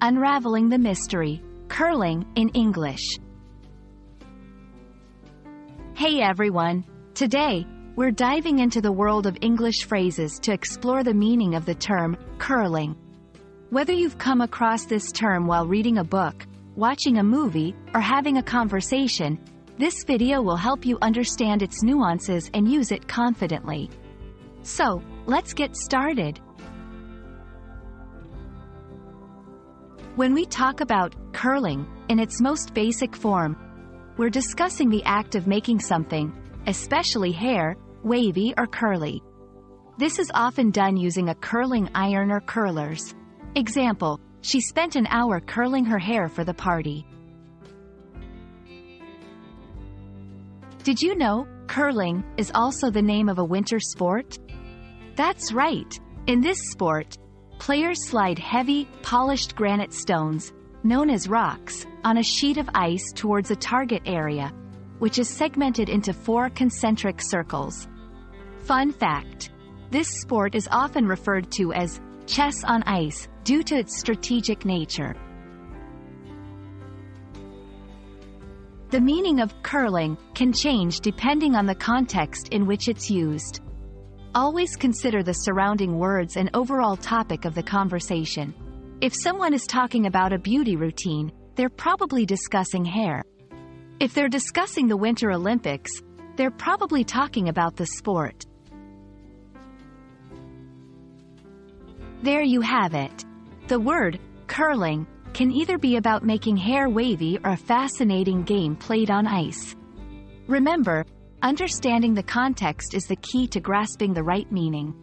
Unraveling the Mystery, Curling in English. Hey everyone! Today, we're diving into the world of English phrases to explore the meaning of the term, curling. Whether you've come across this term while reading a book, watching a movie, or having a conversation, this video will help you understand its nuances and use it confidently. So, let's get started. When we talk about curling, in its most basic form, we're discussing the act of making something, especially hair, wavy or curly. This is often done using a curling iron or curlers. Example, she spent an hour curling her hair for the party. Did you know, curling is also the name of a winter sport? That's right. In this sport, players slide heavy, polished granite stones, known as rocks, on a sheet of ice towards a target area, which is segmented into 4 concentric circles. Fun fact: this sport is often referred to as chess on ice due to its strategic nature. The meaning of curling can change depending on the context in which it's used. Always consider the surrounding words and overall topic of the conversation. If someone is talking about a beauty routine, they're probably discussing hair. If they're discussing the Winter Olympics, they're probably talking about the sport. There you have it. The word, curling, can either be about making hair wavy or a fascinating game played on ice. Remember, understanding the context is the key to grasping the right meaning.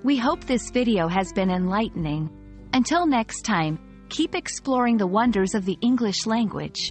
We hope this video has been enlightening. Until next time, keep exploring the wonders of the English language.